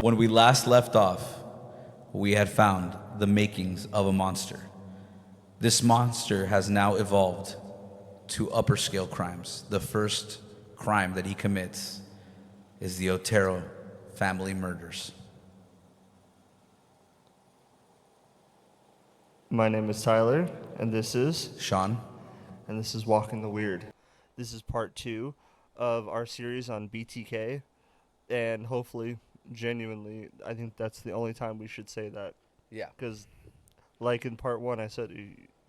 When we last left off, we had found the makings of a monster. This monster has now evolved to upper scale crimes. The first crime that he commits is the Otero family murders. My name is Tyler, and Sean? this is Walking the Weird. This is part 2 of our series on BTK, and hopefully, genuinely, I think that's the only time we should say that, Yeah. because, like in part 1, I said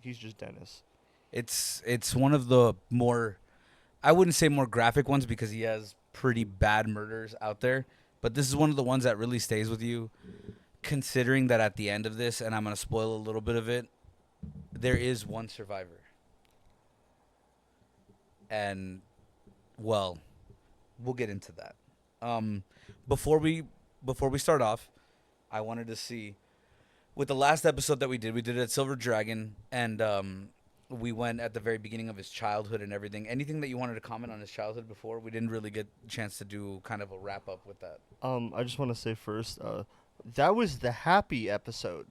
he's just Dennis. It's one of the more, I wouldn't say more graphic ones because he has pretty bad murders out there, but this is one of the ones that really stays with you, considering that at the end of this, and I'm going to spoil a little bit of it, there is one survivor. And, well, we'll get into that. Before we start off, I wanted to see, with the last episode that we did at Silver Dragon, and we went at the very beginning of his childhood and everything. Anything that you wanted to comment on his childhood before? We didn't really get a chance to do kind of a wrap up with that. I just want to say first, that was the happy episode.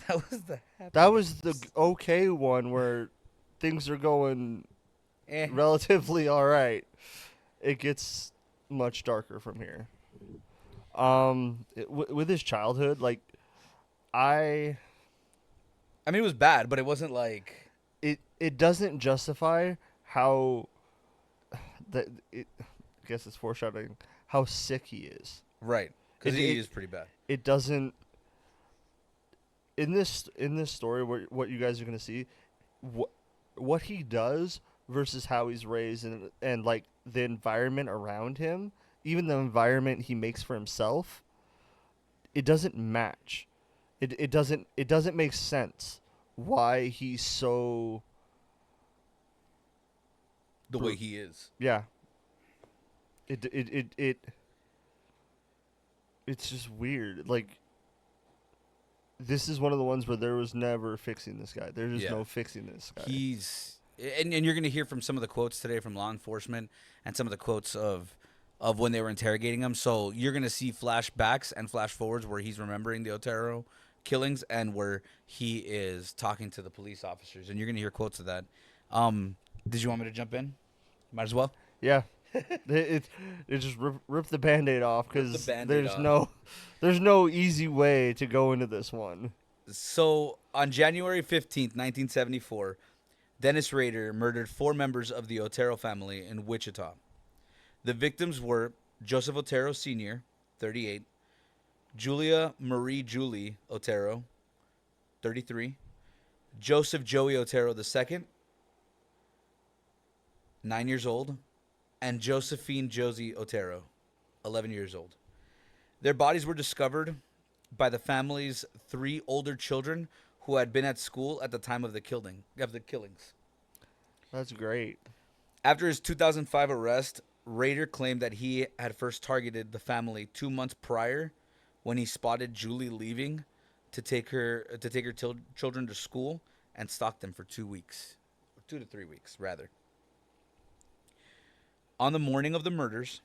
That was the happy. That was the okay one where things are going relatively all right. It gets much darker from here. With his childhood, like I mean, it was bad, but it wasn't like it doesn't justify how that it. I guess it's foreshadowing how sick he is. right, because he is pretty bad. It doesn't. In this story, what you guys are gonna see, what he does versus how he's raised and like the environment around him, even the environment he makes for himself, it doesn't match. It doesn't make sense why he's so The way he is. yeah. It's just weird. Like this is one of the ones where there was never fixing this guy. There's just no fixing this guy. He's and you're going to hear from some of the quotes today from law enforcement and some of the quotes of when they were interrogating him. So you're going to see flashbacks and flash forwards where he's remembering the Otero killings and where he is talking to the police officers, and you're going to hear quotes of that. Did you want me to jump in? Might as well. Yeah. it just rip the Band-Aid off because there's no easy way to go into this one. So on January 15th, 1974, Dennis Rader murdered 4 members of the Otero family in Wichita. The victims were Joseph Otero Sr., 38, Julia Marie Julie Otero, 33, Joseph Joey Otero II, 9 years old, and Josephine Josie Otero, 11 years old. Their bodies were discovered by the family's 3 older children who had been at school at the time of the killings. That's great. After his 2005 arrest, Rader claimed that he had first targeted the family 2 months prior when he spotted Julie leaving to take her children to school and stalked them for 2 weeks, 2 to 3 weeks rather. On the morning of the murders,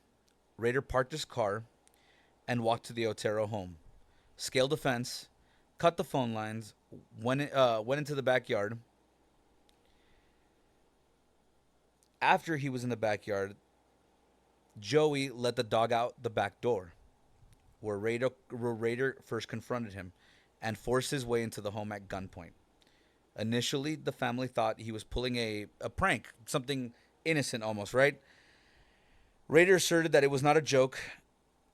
Rader parked his car and walked to the Otero home, scaled a fence, cut the phone lines, went into the backyard. After he was in the backyard, Joey let the dog out the back door, where Rader first confronted him and forced his way into the home at gunpoint. Initially, the family thought he was pulling a prank, something innocent almost, right? Rader asserted that it was not a joke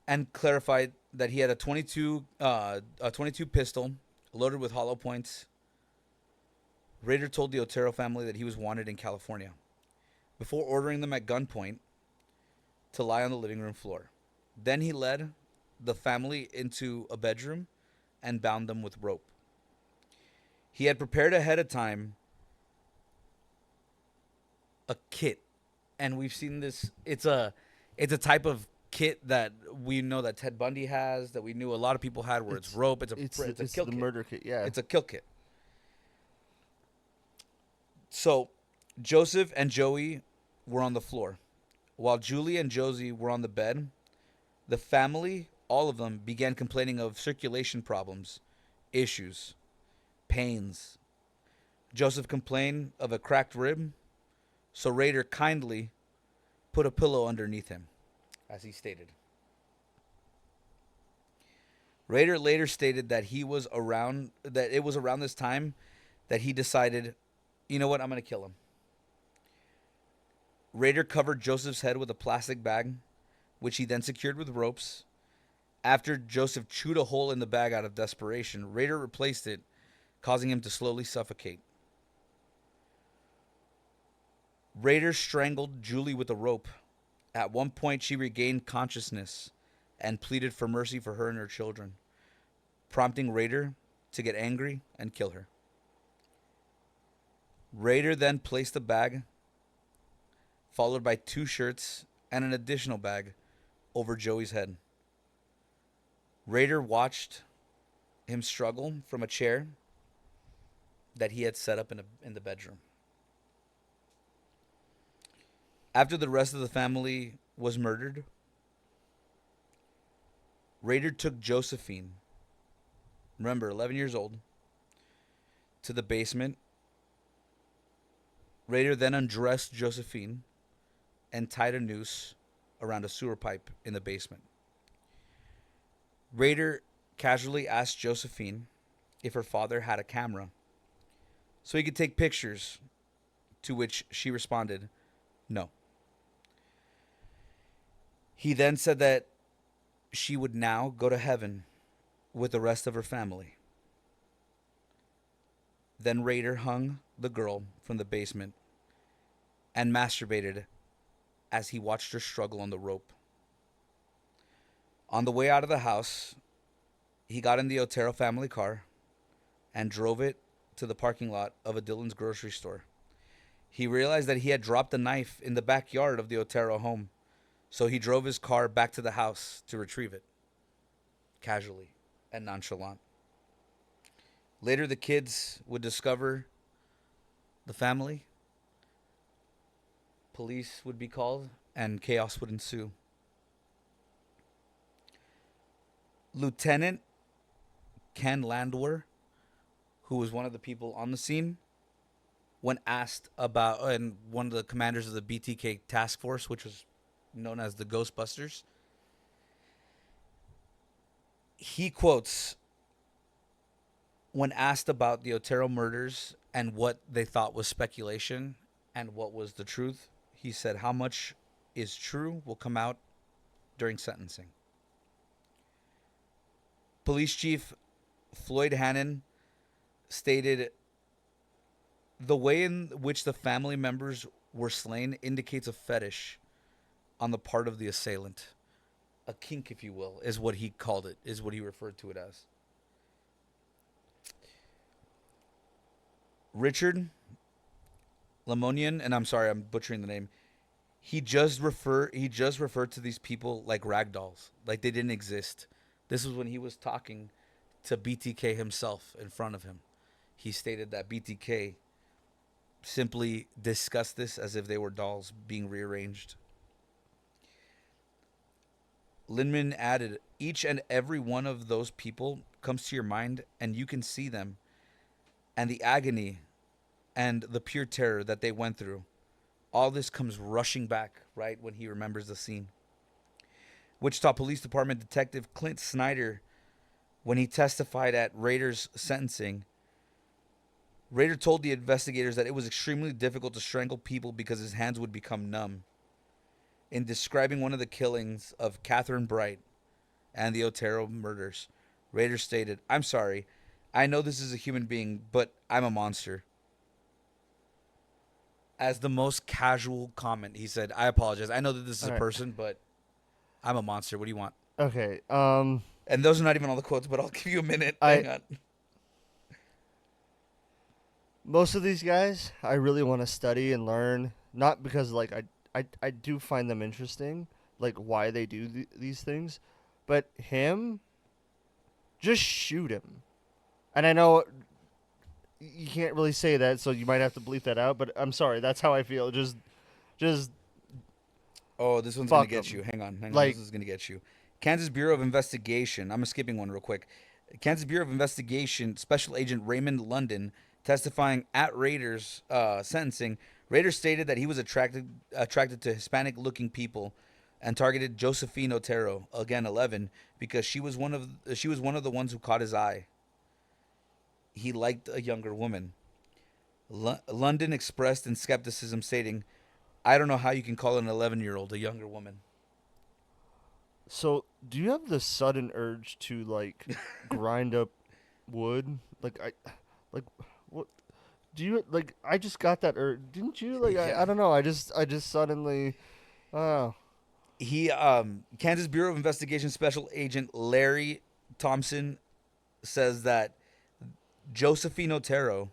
and clarified that he had a 22 pistol loaded with hollow points. Rader told the Otero family that he was wanted in California before ordering them at gunpoint to lie on the living room floor. Then he led the family into a bedroom and bound them with rope. He had prepared ahead of time a kit, and we've seen this. It's a type of kit that we know that Ted Bundy has, that we knew a lot of people had, where it's rope. It's a kill the kit. Murder kit. Yeah, it's a kill kit. So Joseph and Joey were on the floor, while Julie and Josie were on the bed. The family all of them began complaining of circulation problems, issues, pains. Joseph complained of a cracked rib, so Rader kindly put a pillow underneath him, as he stated. Rader later stated that it was around this time that he decided, you know what, I'm going to kill him. Rader covered Joseph's head with a plastic bag, which he then secured with ropes. After Joseph chewed a hole in the bag out of desperation, Rader replaced it, causing him to slowly suffocate. Rader strangled Julie with a rope. At one point, she regained consciousness and pleaded for mercy for her and her children, prompting Rader to get angry and kill her. Rader then placed the bag, followed by 2 shirts and an additional bag, over Joey's head. Rader watched him struggle from a chair that he had set up in the bedroom. After the rest of the family was murdered, Rader took Josephine, remember 11 years old, to the basement. Rader then undressed Josephine and tied a noose around a sewer pipe in the basement. Rader casually asked Josephine if her father had a camera so he could take pictures, to which she responded, no. He then said that she would now go to heaven with the rest of her family. Then Rader hung the girl from the basement and masturbated as he watched her struggle on the rope. On the way out of the house, he got in the Otero family car and drove it to the parking lot of a Dillon's grocery store. He realized that he had dropped the knife in the backyard of the Otero home, so he drove his car back to the house to retrieve it, casually and nonchalant. Later, the kids would discover the family, police would be called, and chaos would ensue. Lieutenant Ken Landwehr, who was one of the people on the scene, when asked about, and one of the commanders of the BTK task force, which was known as the Ghostbusters, he quotes, when asked about the Otero murders and what they thought was speculation and what was the truth, he said, how much is true will come out during sentencing. Police Chief Floyd Hannon stated, the way in which the family members were slain indicates a fetish on the part of the assailant. A kink, if you will, is what he called it, is what he referred to it as. Richard Lemonian, and I'm sorry, I'm butchering the name. He just referred to these people like rag dolls, like they didn't exist. This was when he was talking to BTK himself in front of him. He stated that BTK simply discussed this as if they were dolls being rearranged. Lindman added, each and every one of those people comes to your mind and you can see them and the agony and the pure terror that they went through. All this comes rushing back, right, when he remembers the scene. Wichita Police Department Detective Clint Snyder, when he testified at Rader's sentencing, Rader told the investigators that it was extremely difficult to strangle people because his hands would become numb. In describing one of the killings of Catherine Bright and the Otero murders, Rader stated, I'm sorry, I know this is a human being, but I'm a monster. As the most casual comment, he said, I apologize. I know that this is All a right. person, but I'm a monster. What do you want? Okay. And those are not even all the quotes, but I'll give you a minute. I Hang on. Most of these guys, I really want to study and learn. Not because like I do find them interesting, like why they do these things, but him, just shoot him. And I know you can't really say that, so you might have to bleep that out. But I'm sorry, that's how I feel. Just Oh, this one's going to fuck get you. him. Hang on. This Like is going to get you. Kansas Bureau of Investigation. I'm skipping one real quick. Kansas Bureau of Investigation Special Agent Raymond London testifying at Rader's sentencing. Rader stated that he was attracted to Hispanic-looking people, and targeted Josephine Otero, again 11, because she was one of the ones who caught his eye. He liked a younger woman. London expressed in skepticism, stating, "I don't know how you can call an 11-year-old a younger woman." So, do you have the sudden urge to like grind up wood? Like, what do you like? I just got that urge. Didn't you? Like, Yeah. I don't know. I just suddenly, oh, He Kansas Bureau of Investigation Special Agent Larry Thompson says that Josephine Otero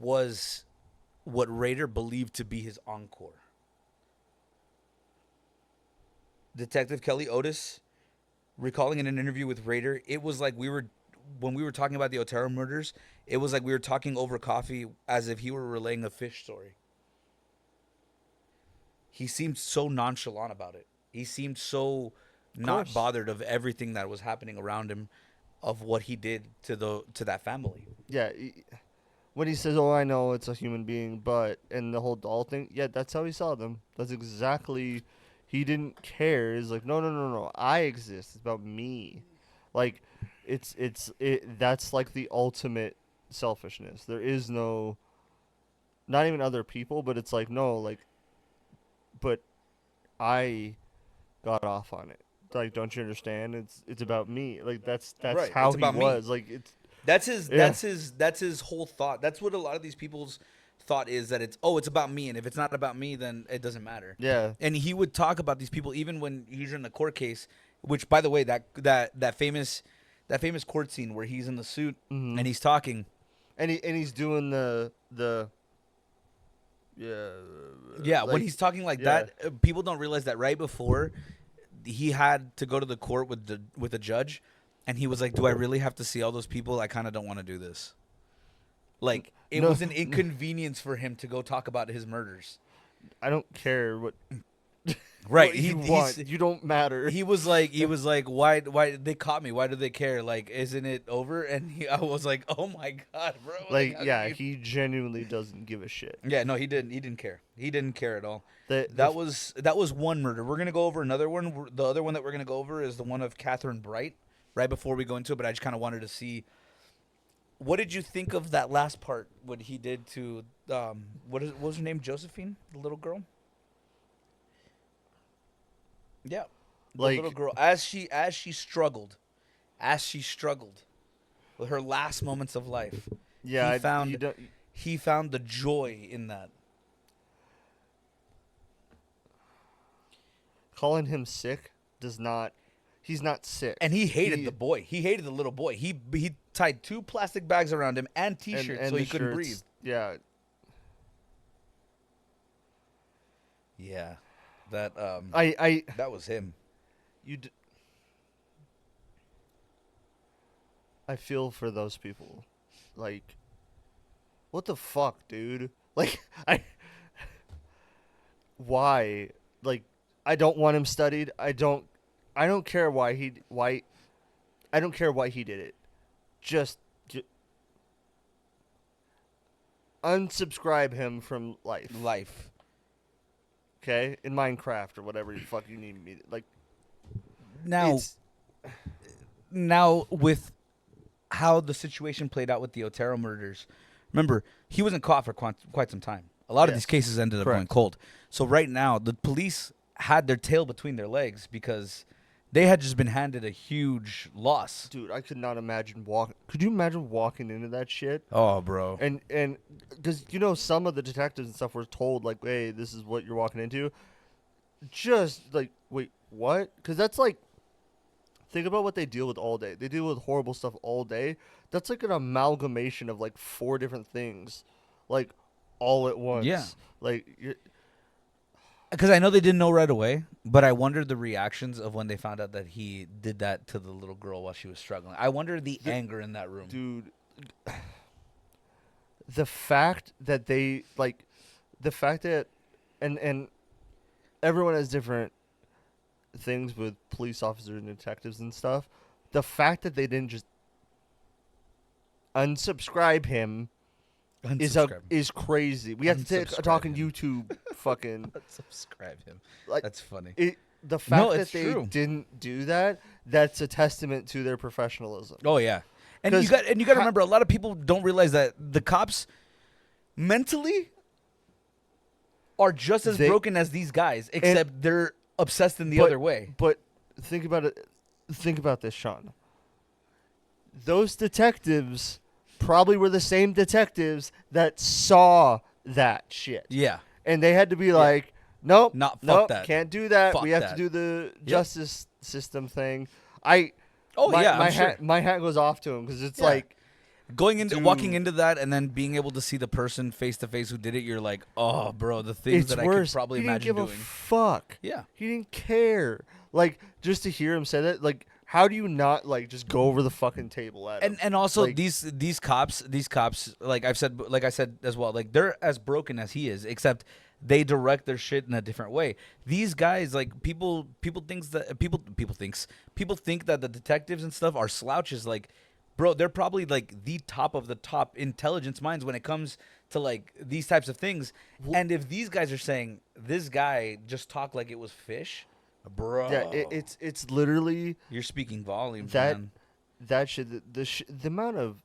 was what Rader believed to be his encore. Detective Kelly Otis, recalling in an interview with Rader, it was like when we were talking about the Otero murders, it was like we were talking over coffee as if he were relaying a fish story. He seemed so nonchalant about it. He seemed so of not course, bothered of everything that was happening around him, of what he did to that family. yeah. When he says, "Oh, I know it's a human being," but and the whole doll thing, yeah, that's how he saw them. That's exactly. He didn't care. He's like, no, no, no, no. I exist. It's about me. Like, That's like the ultimate selfishness. There is no, not even other people, but it's like no, like, but I got off on it. Like, don't you understand? It's about me. Like that's Right. how It's he about me. was. Like it's That's his. yeah, That's his whole thought. That's what a lot of these people's thought is, that it's about me, and if it's not about me, then it doesn't matter. yeah. And he would talk about these people even when he's in the court case. Which, by the way, that famous court scene where he's in the suit Mm-hmm. and he's talking. He's doing the yeah Yeah, when like he's talking like yeah that, people don't realize that right before he had to go to the court with the judge, and he was like, "Do I really have to see all those people? I kind of don't want to do this." Like, it no was an inconvenience for him to go talk about his murders. I don't care Right. what you want. You don't matter. He was like, why they caught me? Why do they care? Like, isn't it over? And I was like, oh my god, bro. Like, Like how can yeah, you? he genuinely doesn't give a shit. Yeah, no, he didn't. He didn't care. He didn't care at all. The That was one murder. We're gonna go over another one. The other one that we're gonna go over is the one of Catherine Bright. Right before we go into it, but I just kind of wanted to see, what did you think of that last part? What he did to what was her name? Josephine, the little girl. Yeah, the little like girl, as she struggled with her last moments of life, he yeah, you found don't he found the joy in that. calling him sick does not. He's not sick. And he hated He the boy. He hated the little boy. He tied 2 plastic bags around him and T-shirts so and the he couldn't breathe. shirts. Yeah, Yeah, that I that was him. you. I feel for those people. Like what the fuck, dude? Like why? Like I don't want him studied. I don't care why I don't care why he did it. Just unsubscribe him from life. Life. Okay? In Minecraft or whatever you fuck you need me like Now, it's with how the situation played out with the Otero murders, remember, he wasn't caught for quite some time. A lot of these yes. cases ended up going Correct. cold. So right now, the police had their tail between their legs because they had just been handed a huge loss. Dude, I could not imagine walk. Could you imagine walking into that shit? Oh, bro. And because you know some of the detectives and stuff were told like, hey, this is what you're walking into. Just like, wait, what? Because that's like, think about what they deal with all day. They deal with horrible stuff all day. That's like an amalgamation of like 4 different things, like all at once. Yeah. Like, Because I know they didn't know right away, but I wondered the reactions of when they found out that he did that to the little girl while she was struggling. I wonder the anger in that room. dude, the fact that they like, the fact that, and everyone has different things with police officers and detectives and stuff. The fact that they didn't just unsubscribe him Unsubscribe. is crazy. We have to take a Unsubscribe talk on him. YouTube. Fucking Unsubscribe him. like That's funny. it. The No, fact it's that they true. didn't do that, that's a testament to their professionalism. Oh yeah, and 'Cause you got to remember, a lot of people don't realize that the cops mentally are just as They- broken as these guys, except they're obsessed in the other way. But think about it. Think about this, Sean. Those detectives probably were the same detectives that saw that shit, Yeah, and they had to be like, "Nope, Fuck nope, that. can't do that. Fuck we have that." to do the justice system thing." I Oh my, yeah, my I'm sure. hat my hat goes off to him because it's Yeah. like, Going into walking Dude. into that and then being able to see the person face to face who did it, you're like, oh, bro, the things it's that worse. I could probably he didn't imagine give doing. a fuck. Yeah. He didn't care. Like, just to hear him say that, like, how do you not like just go over the fucking table at him? And also Like- these cops like I said as well, like they're as broken as he is, except they direct their shit in a different way. These guys, like people think that the detectives and stuff are slouches. Like, bro, they're probably like the top of the top intelligence minds when it comes to like these types of things. And if these guys are saying this guy just talked like it was fish, bro, yeah, it's literally you're speaking volumes, that man. that shit. The amount of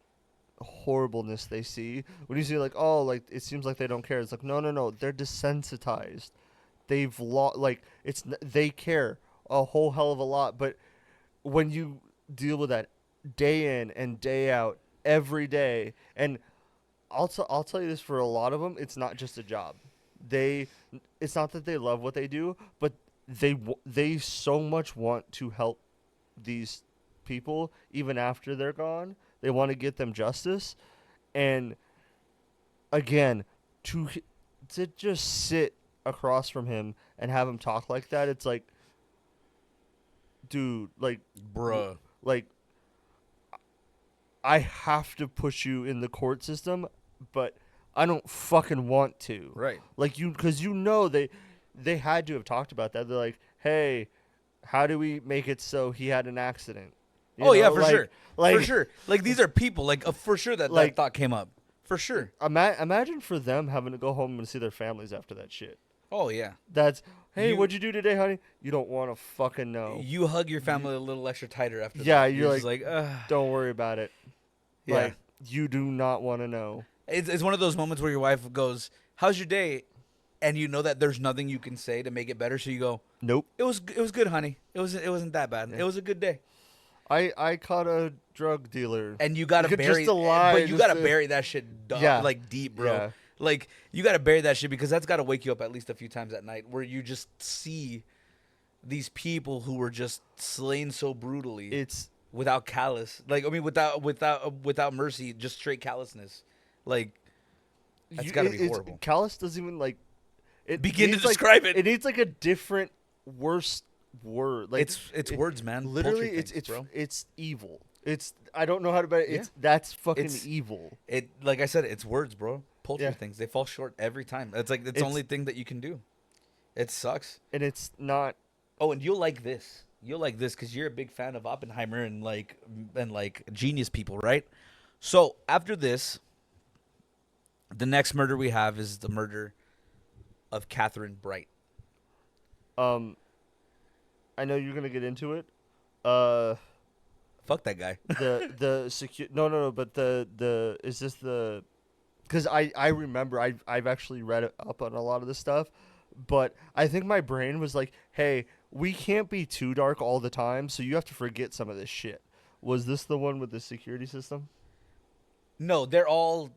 horribleness they see when you see like, oh, like it seems like they don't care. It's like, no, they're desensitized. They've like they care a whole hell of a lot, but when you deal with that day in and day out every day, and I'll tell you this, for a lot of them, it's not just a job. It's not that they love what they do, but they so much want to help these people even after they're gone. They want to get them justice, and again, to just sit across from him and have him talk like that, it's like, dude, Bruh. like I have to push you in the court system, but I don't fucking want to. Right. Like, because they had to have talked about that. They're like, hey, how do we make it so he had an accident? You Oh yeah, know, for like- sure. Like, For sure. Like these are people. Like for sure that Like- thought came up. For sure. Imagine for them having to go home and see their families after that shit. Oh yeah. That's, hey, You- what'd you do today, honey? You don't want to fucking know. You hug your family a little extra tighter after Yeah, that. you're just like, ugh. Don't worry about it. Yeah. Like, you do not want to know. It's one of those moments where your wife goes, "How's your day?" And you know that there's nothing you can say to make it better, so you go, Nope. It was good, honey. It wasn't that bad. Yeah. It was a good day." I caught a drug dealer. And you gotta You could bury, just lie, but you just gotta to- bury that shit, Yeah. like deep, bro. Yeah. Like you gotta bury that shit because that's gotta wake you up at least a few times at night, where you just see these people who were just slain so brutally It's without callous. Like I mean, without mercy, just straight callousness. Like that's gotta be horrible. Callous doesn't even like it. Begin to needs, like- describe it. It needs like a different, worse word. Like It's words, man. literally, Poultry things, it's bro. it's evil. It's I don't know how to. But it's that's fucking It's- evil. It like I said, it's words, bro. Poultry Yeah. things, they fall short every time. It's like it's the It's- only thing that you can do. It sucks. And it's not. Oh, and you'll like this. You'll like this because you're a big fan of Oppenheimer and genius people, right? So after this, the next murder we have is the murder of Catherine Bright. I know you're gonna get into it. Fuck that guy. The secure no, but the is this the because I remember I've actually read up on a lot of this stuff, but I think my brain was like, hey, we can't be too dark all the time, so you have to forget some of this shit. Was this the one with the security system? No, they're all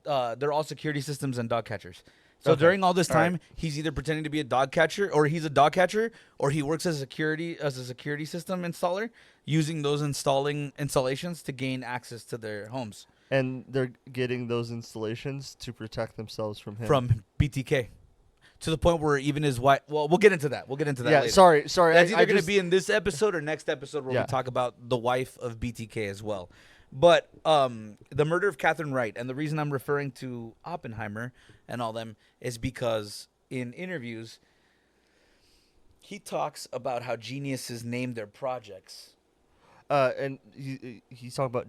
security systems and dog catchers. So Okay. during all this All time, right. he's either pretending to be a dog catcher, or he's a dog catcher, or he works as a security system installer, using those installations to gain access to their homes And they're getting those installations to protect themselves from him. from BTK. To the point where even his wife. Well, we'll get into that. We'll get into that. yeah, later. sorry. That's either I going to just- be in this episode or next episode where Yeah. we talk about the wife of BTK as well. But the murder of Catherine Wright, and the reason I'm referring to Oppenheimer and all them is because in interviews, He talks about how geniuses name their projects. And he's talking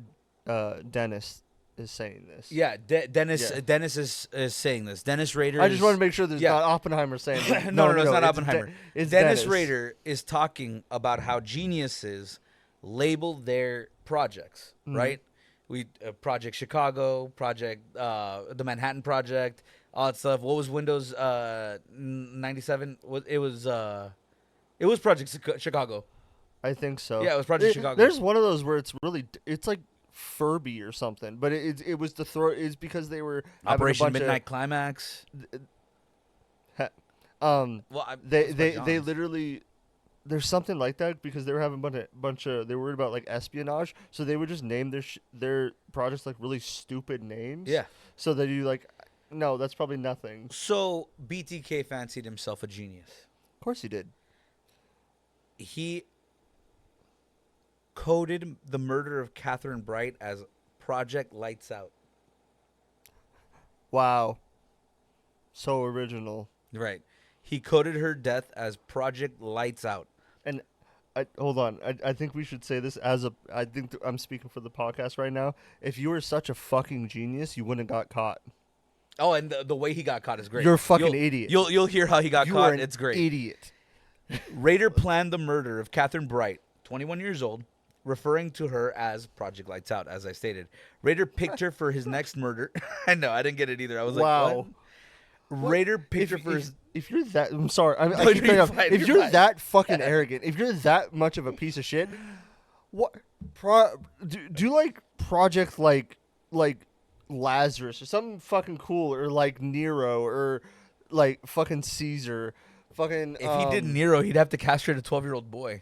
about Dennis is saying this. Yeah, Dennis. Yeah. Dennis is saying this. Dennis Rader. I just want to is, make sure there's Yeah. not Oppenheimer saying this. No, it's not It's Oppenheimer. it's Dennis Dennis. Rader is talking about how geniuses label their projects. Mhm. Right. We Project Chicago, Project the Manhattan Project, all that stuff. What was Windows 97? It was Project Chicago. I think so. Yeah, it was Project Chicago. There's one of those where it's really it's like Furby or something, but it was the throw is because they were having Operation a bunch Midnight Climax. of Well, they literally there's something like that because they were having a bunch of they were worried about like espionage, so they would just name their projects like really stupid names. Yeah. So that you like, no, that's probably nothing. So BTK fancied himself a genius. Of course he did. He coded the murder of Catherine Bright as Project Lights Out. Wow. So original. Right. He coded her death as Project Lights Out. And hold on. I think we should say this as a. I think I'm speaking for the podcast right now. If you were such a fucking genius, you wouldn't have got caught. Oh, and the way he got caught is great. You're a fucking You'll- idiot. You'll hear how he got You caught. are an It's great. idiot. Rader planned the murder of Catherine Bright, 21 years old, referring to her as Project Lights Out, as I stated. Rader picked her for his next murder. I know, I didn't get it either. I was Wow. like, what? Rader picked her for his. If you're that, I'm sorry. I No, keep you're cutting you off. fine, If you're you're fine. that fucking arrogant, if you're that much of a piece of shit, what? Do like project like Lazarus or something fucking cool or like Nero or like fucking Caesar, fucking. If he did Nero, he'd have to castrate a 12-year-old boy.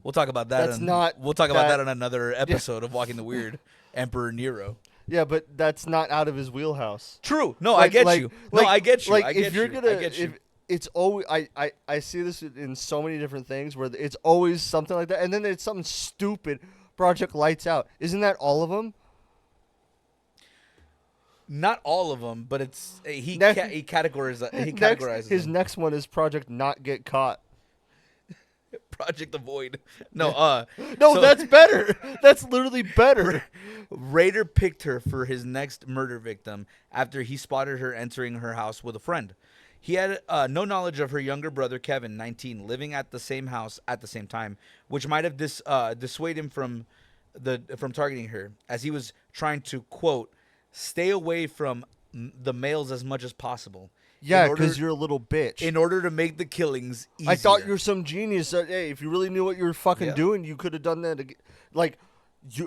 We'll talk about that. That's not We'll talk about that- that on another episode of Walking the Weird. Emperor Nero. Yeah, but that's not out of his wheelhouse. True. No, I get you. No, I get you. Like I get if you're you. gonna, I get you. if it's always, I see this in so many different things where it's always something like that, and then it's something stupid. Project Lights Out. Isn't that all of them? Not all of them, but it's he Next- he categorizes. He Next, categorizes his them. next one is Project Not Get Caught. Project Avoid. No, No, so- that's better. That's literally better. Rader picked her for his next murder victim after he spotted her entering her house with a friend. He had no knowledge of her younger brother, Kevin, 19, living at the same house at the same time, which might have dissuaded him from targeting her, as he was trying to, quote, stay away from the males as much as possible. Yeah, in order- because you're a little bitch. in order to make the killings easier. I thought you were some genius. Hey, if you really knew what you were fucking Yeah. doing, you could have done that. Like,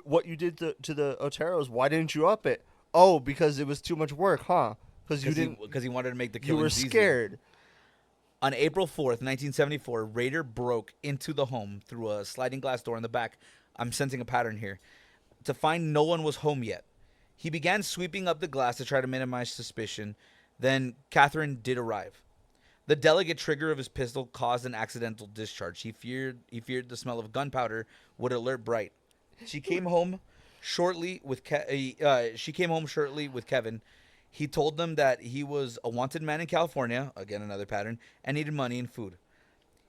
what you did to the Oteros. Why didn't you up it? Oh, because it was too much work, huh? Because you didn't. because he wanted to make the You killings were easier. scared. On April 4th, 1974, Rader broke into the home through a sliding glass door in the back. I'm sensing a pattern here. To find no one was home yet. He began sweeping up the glass to try to minimize suspicion. Then Catherine did arrive. The delicate trigger of his pistol caused an accidental discharge. He feared the smell of gunpowder would alert Bright. She came home shortly with Kevin. He told them that he was a wanted man in California, again another pattern, and needed money and food.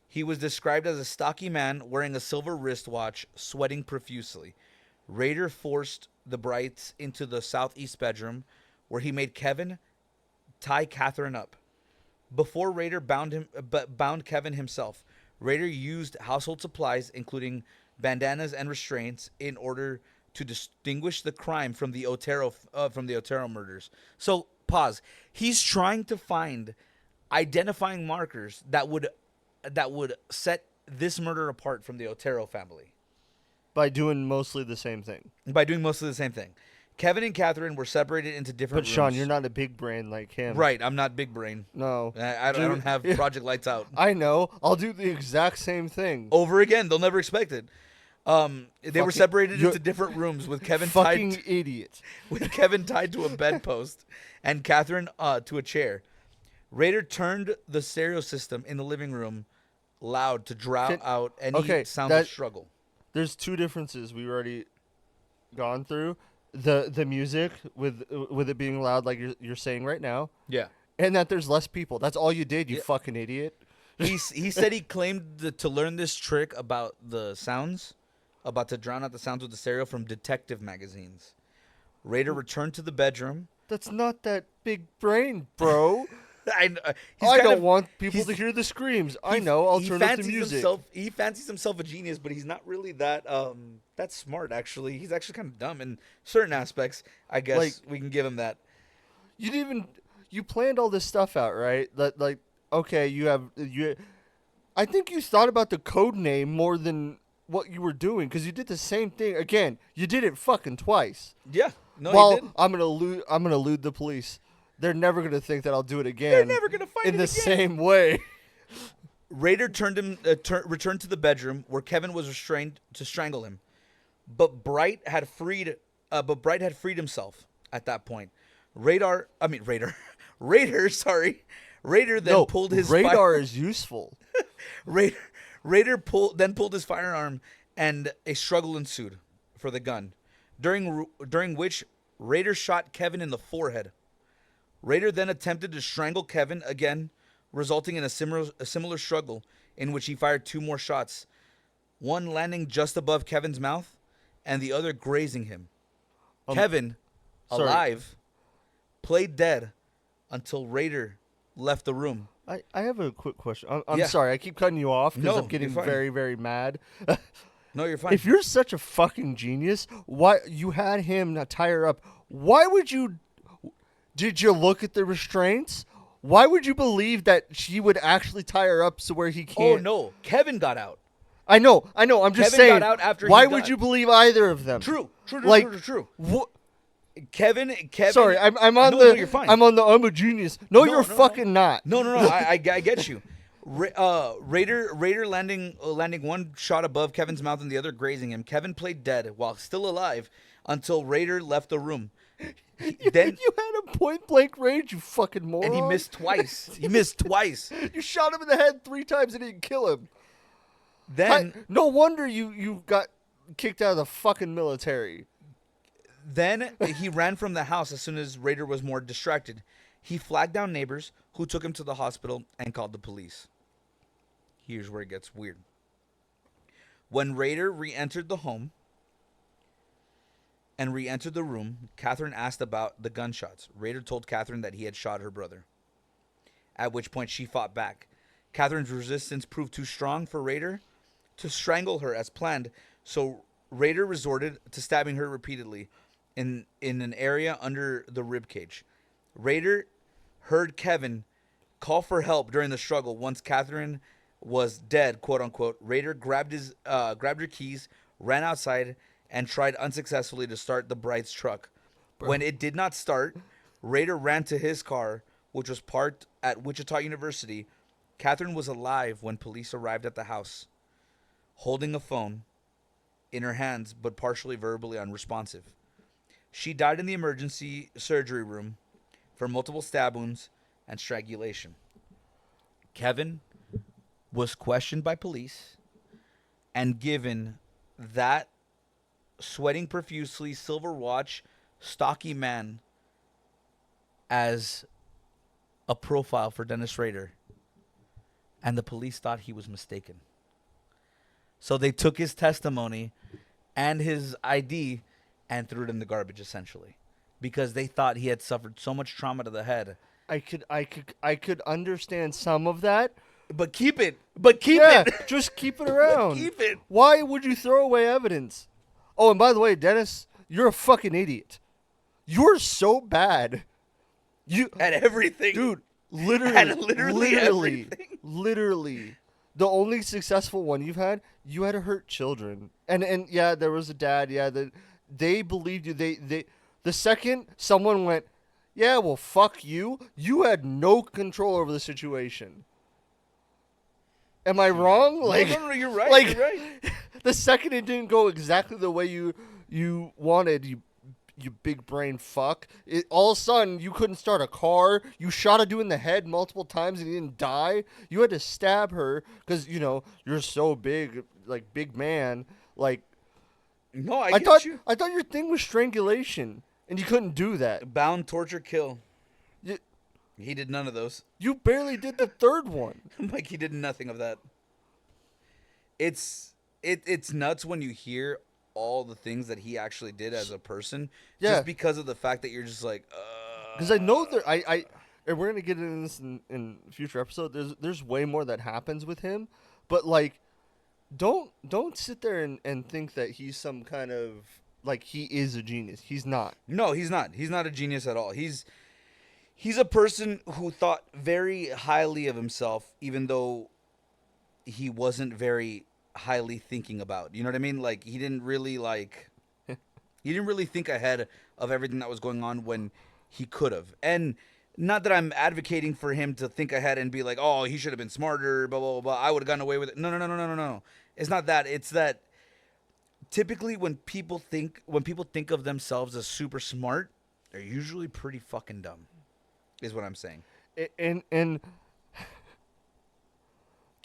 He was described as a stocky man wearing a silver wristwatch, sweating profusely. Rader forced the Brights into the southeast bedroom, where he made Kevin tie Catherine up. Before Rader bound Kevin himself, Rader used household supplies, including bandanas and restraints, in order to distinguish the crime from the Otero murders. So, pause. He's trying to find identifying markers that would set this murder apart from the Otero family By doing mostly the same thing. by doing mostly the same thing. Kevin and Catherine were separated into different But rooms. Sean, you're not a big brain like him. Right. I'm not big brain. No. I don't have Project Lights Out. I know. I'll do the exact same thing. Over again. They'll never expect it. They were Fucking- separated you're- into different rooms with Kevin Fucking tied idiot. to a bedpost and Catherine to a chair. Rader turned the stereo system in the living room loud to drown out any sound of struggle. There's two differences we've already gone through. The music with it being loud like you're saying right now, Yeah. and that there's less people. That's all you did, you Yeah. fucking idiot. He said he claimed to learn this trick about the sounds, about to drown out the sounds with the stereo from detective magazines. Rader returned to the bedroom. That's not that big brain, bro. He's I kind don't of want people he's to hear the screams. I he know he alternative fancies music. himself he fancies himself a genius, but he's not really that smart. Actually, he's actually kind of dumb in certain aspects. I Like guess we can give him that. you didn't even you planned all this stuff out, right? That like okay, you. I think you thought about the code name more than what you were doing because you did the same thing again. You did it fucking twice. Yeah, no, he Well, did. I'm gonna elude the police. They're never gonna think that I'll do it They're again never gonna find in it the again. same way. Rader returned to the bedroom where Kevin was restrained to strangle him, but Bright had freed himself at that point. Raider, sorry. Raider then No, pulled his radar is useful. Raider, pulled his firearm, and a struggle ensued for the gun, during which Raider shot Kevin in the forehead. Raider then attempted to strangle Kevin again, resulting in a similar struggle in which he fired two more shots, one landing just above Kevin's mouth, and the other grazing him. Kevin, sorry. alive, played dead until Raider left the room. I have a quick question. I'm Yeah. sorry, I keep cutting you off because No, I'm getting you're fine. very, very mad. No, you're fine. If you're such a fucking genius, why you had him not tie her up? Why would you? Did you look at the restraints? Why would you believe that she would actually tie her up so where he Oh can't? no, Kevin got out. I know. I'm just Kevin saying. got out after why he would got- you believe either of them? True. Like, True. Wh- Kevin. Sorry, I'm on No, the. no, you're fine. I'm a genius. No, No, you're no, no. fucking not. No. I get you. Raider landing one shot above Kevin's mouth and the other grazing him. Kevin played dead while still alive until Raider left the room. Then You had a point blank range, you fucking moron. and he missed twice. He missed twice. You shot him in the head 3 times and didn't kill him. Then No wonder you got kicked out of the fucking military. Then he ran from the house as soon as Raider was more distracted. He flagged down neighbors who took him to the hospital and called the police. Here's where it gets weird. When Raider re-entered the home and re-entered the room, Catherine asked about the gunshots. Raider told Catherine that he had shot her brother, at which point she fought back. Catherine's resistance proved too strong for Raider to strangle her as planned, so Raider resorted to stabbing her repeatedly in an area under the rib cage. Raider heard Kevin call for help during the struggle. Once Catherine was dead, quote unquote, Raider grabbed her keys, ran outside, and tried unsuccessfully to start the Bride's truck. When it did not start, Raider ran to his car, which was parked at Wichita University. Catherine was alive when police arrived at the house, holding a phone in her hands, but partially verbally unresponsive. She died in the emergency surgery room from multiple stab wounds and strangulation. Kevin was questioned by police and given that sweating profusely, silver watch, stocky man as a profile for Dennis Rader. And the police thought he was mistaken. So they took his testimony and his ID and threw it in the garbage, essentially, because they thought he had suffered so much trauma to the head. I could understand some of that. But keep it. Just keep it around. Keep it. Why would you throw away evidence? Oh, and by the way, Dennis, you're a fucking idiot. You're so bad. You At everything. dude, literally, At literally everything. literally, the only successful one you've had, you had to hurt children, and yeah, there was a dad, yeah, they believed you. They the second someone went, yeah, well, fuck you, you had no control over the situation. Am I wrong? Like, no, you're right. like, You're right. the second it didn't go exactly the way you wanted, you big brain fuck. All of a sudden, you couldn't start a car. You shot a dude in the head multiple times and he didn't die. You had to stab her because, you're so big, like, big man. Like, No, I I get thought you. I thought your thing was strangulation, and you couldn't do that. Bound, torture, kill. You, He did none of those. You barely did the third one. Like he did nothing of that. It's nuts when you hear all the things that he actually did as a person, Yeah, just because of the fact that you're just like, because I know that and we're gonna get into this in future episode. There's way more that happens with him, but like, don't sit there and think that he's some kind of like he is a genius. He's not. No, he's not. He's not a genius at all. He's a person who thought very highly of himself, even though he wasn't very highly thinking about. You know what I mean? Like he didn't really think ahead of everything that was going on when he could have. And not that I'm advocating for him to think ahead and be like, "Oh, he should have been smarter, blah blah blah. I would have gotten away with it." No, no, no, no, no, no, no. It's not that. It's that typically when people think of themselves as super smart, they're usually pretty fucking dumb. Is what I'm saying. And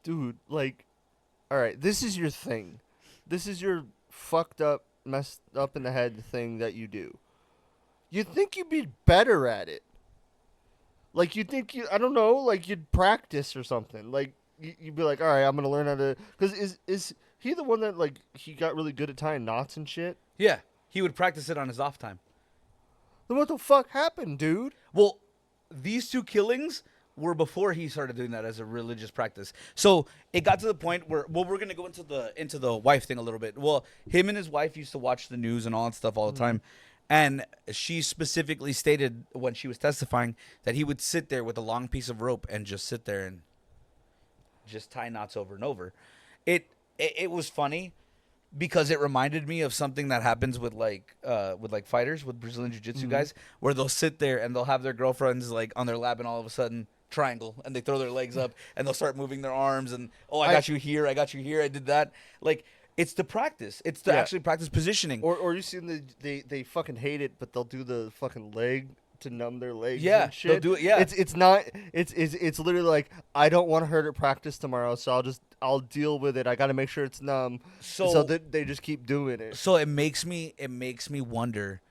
dude, like, all right, this is your thing. This is your fucked up, messed up in the head thing that you do. You'd think you'd be better at it. Like, you'd think I don't know, like you'd practice or something. Like, you'd be like, all right, I'm gonna learn how to. Because is he the one that like he got really good at tying knots and shit? Yeah, he would practice it on his off time. Then what the fuck happened, dude? Well, these two killings were before he started doing that as a religious practice. So it got to the point where, well, we're gonna go into the wife thing a little bit. Well, him and his wife used to watch the news and all that stuff all the time, and she specifically stated when she was testifying that he would sit there with a long piece of rope and just sit there and just tie knots over and over. It was funny because it reminded me of something that happens with like fighters, with Brazilian jiu-jitsu guys, where they'll sit there and they'll have their girlfriends like on their lap, and all of a sudden triangle, and they throw their legs up and they'll start moving their arms, and I got you here, I got you here, I did that. Like, it's the practice. It's to actually practice positioning. Or you seen they fucking hate it, but they'll do the fucking leg to numb their legs. Yeah, and shit. they'll do it. Yeah, it's not it's literally like, I don't want to hurt at practice tomorrow, so I'll deal with it. I got to make sure it's numb. So that they just keep doing it. So it makes me wonder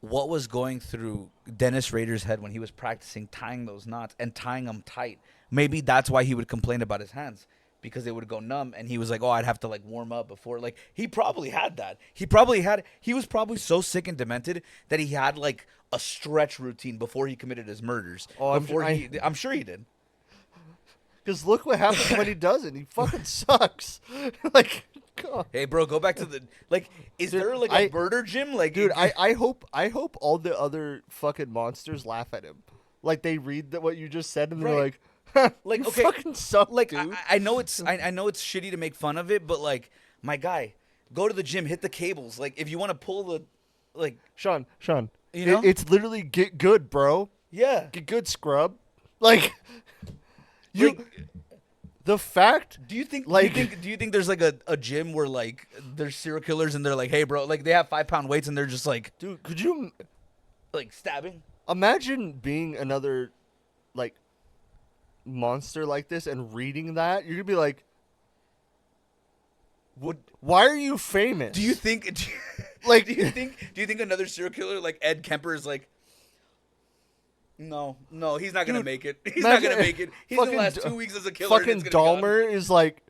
what was going through Dennis Rader's head when he was practicing tying those knots and tying them tight. Maybe that's why he would complain about his hands, because they would go numb, and he was like, "Oh, I'd have to like warm up before." Like, he probably had that. He was probably so sick and demented that he had like a stretch routine before he committed his murders. Oh, I'm sure he did. Because look what happens when he doesn't. He fucking sucks. Like, God. Hey, bro, go back to the like. Is Dude, there like a murder gym? Like, dude, I hope all the other fucking monsters laugh at him. Like, they read what you just said and they're like, like, you okay, fucking suck, like, dude. I know it's shitty to make fun of it, but like, my guy, go to the gym, hit the cables. Like, if you want to pull the, like, Sean, you know, it's literally get good, bro. Yeah, Get good, scrub. Like, you. Like, the fact. do you think Like, do you think there's like a gym where like there's serial killers and they're like, hey, bro, like they have 5-pound weights and they're just like, dude, could you like stabbing? imagine being another, like, monster like this and reading that? You're gonna be like, What? why are you famous? Do you think? Like, do you think another serial killer like Ed Kemper is like? No, he's not gonna make it. He's not gonna make it. He's in the last 2 weeks as a killer. Fucking Dahmer is like,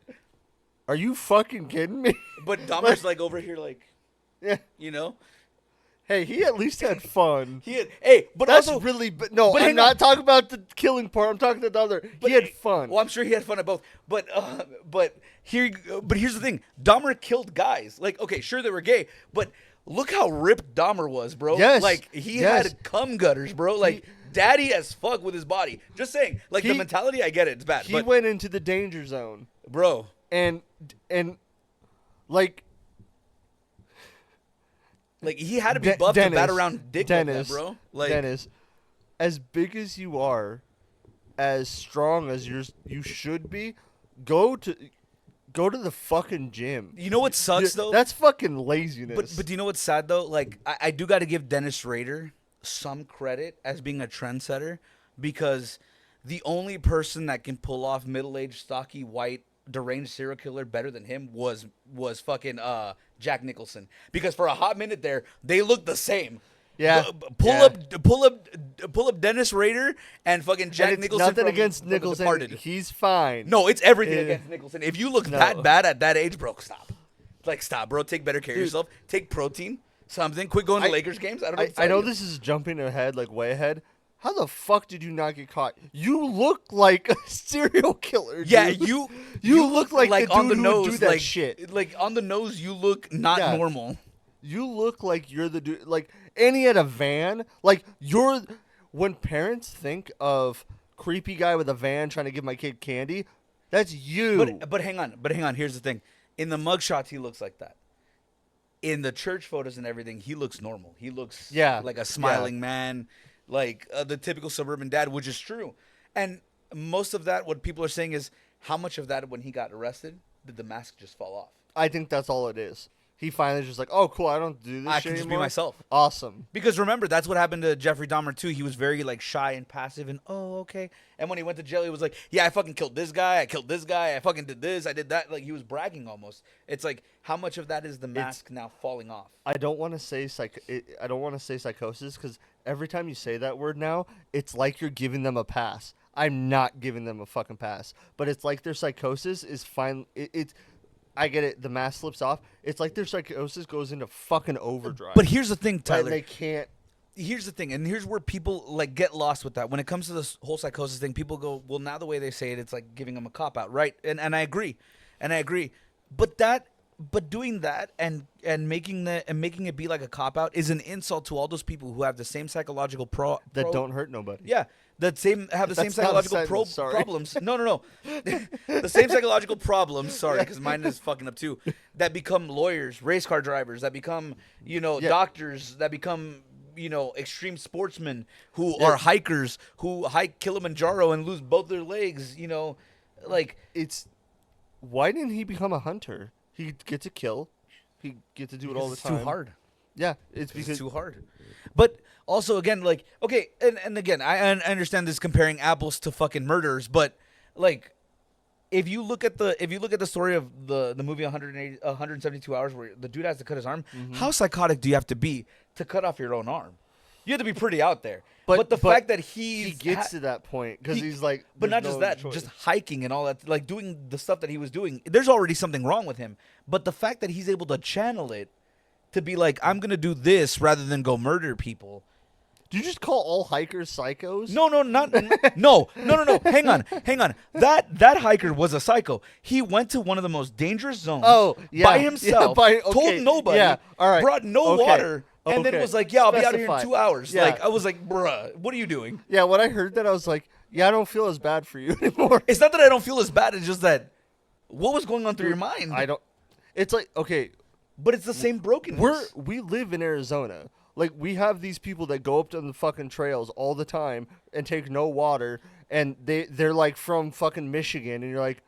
are you fucking kidding me? But Dahmer's like over here, like, Yeah. you know. Hey, he at least had fun. But That's also really, no, but I'm hang not talking about the killing part. I'm talking about the other. He had fun. Well, I'm sure he had fun at both. But here's the thing: Dahmer killed guys. Like, okay, sure they were gay, but look how ripped Dahmer was, bro. Yes. Like, he Yes. had cum gutters, bro. Like, daddy as fuck with his body. Just saying. Like, the mentality, I get it. It's bad. He But went into the danger zone, bro, and like, he had to be buffed to bat around dick like that, Dennis, bro. Like, Dennis, as big as you are, as strong as you should be, go to the fucking gym. you know what sucks though? That's fucking laziness. But do you know what's sad though? Like, I do got to give Dennis Rader some credit as being a trendsetter, because the only person that can pull off middle-aged, stocky, white, deranged serial killer better than him was fucking Jack Nicholson. Because for a hot minute there, they looked the same. Yeah. Pull up pull up Dennis Rader and fucking Jack and it's Nicholson. nothing from, against from The Nicholson. Departed. He's fine. No, it's everything Yeah. against Nicholson. If you look No. that bad at that age, bro, stop. Like, stop, bro. Take better care of Dude. yourself. Take protein, something. Quit going to I- Lakers games. I don't know. What to I tell know you. this is jumping ahead, like way ahead. How the fuck did you not get caught? You look like a serial killer. Yeah, dude. you You look like the on the dude who would nose, do that like shit. Like on the nose, you look not Yeah. normal. You look like you're the dude. Like, and he had a van. Like, you're. When parents think of creepy guy with a van trying to give my kid candy, that's you. But hang on. Here's the thing. In the mugshots, he looks like that. In the church photos and everything, he looks normal. He looks like a smiling man, like the typical suburban dad, which is true. And most of that, what people are saying is, how much of that, when he got arrested, did the mask just fall off? I think that's all it is. He finally just like, oh, cool, I don't do this I shit can just be anymore. myself. Awesome. Because remember, that's what happened to Jeffrey Dahmer too. He was very like shy and passive, and oh, okay. And when he went to jail, he was like, yeah, I fucking killed this guy. I killed this guy. I fucking did this. I did that. Like, he was bragging almost. It's like, how much of that is the mask now falling off? I don't want to say I don't want to say psychosis because every time you say that word now, it's like you're giving them a pass. I'm not giving them a fucking pass, but it's like their psychosis is fine. It's I get it. The mask slips off. It's like their psychosis goes into fucking overdrive. But here's the thing, Right? Tyler. They can't. Here's the thing, and here's where people like get lost with that. When it comes to this whole psychosis thing, people go, well, now the way they say it, it's like giving them a cop out, right? And I agree, but doing that and making it be like a cop out is an insult to all those people who have the same psychological That don't hurt nobody. Yeah, have the same That's not a psychological sentence, sorry. problems. No. The same psychological problems. Sorry, because mine is fucking up too. That become lawyers, race car drivers. That become doctors. That become extreme sportsmen who are hikers who hike Kilimanjaro and lose both their legs. Like It's why didn't he become a hunter? He get to kill. He get to do it all the it's time. too hard. Yeah, it's It's because too hard. But also, again, like, okay, and again, I understand this comparing apples to fucking murders, but like, if you look at the story of the movie 172 Hours, where the dude has to cut his arm, how psychotic do you have to be to cut off your own arm? You have to be pretty out there. But the fact that he gets to that point because he's like, but not there's just no that, choice. just hiking and all that, like doing the stuff that he was doing. There's already something wrong with him. But the fact that he's able to channel it to be like, I'm gonna do this rather than go murder people. Do you just call all hikers psychos? No, no. Hang on. That hiker was a psycho. He went to one of the most dangerous zones. Oh, yeah, by yeah, himself. okay, told nobody. yeah, all right, Brought no okay, water, and then okay. was like, "Yeah, I'll be out of here in Specify. 2 hours." Yeah. Like I was like, "Bruh, what are you doing?" Yeah, when I heard that, I was like, yeah, I don't feel as bad for you anymore. It's not that I don't feel as bad. It's just that what was going on through your mind? I don't. It's like, okay, But it's the same brokenness. we live in Arizona. Like, we have these people that go up to the fucking trails all the time and take no water, and they're like from fucking Michigan, and you're like,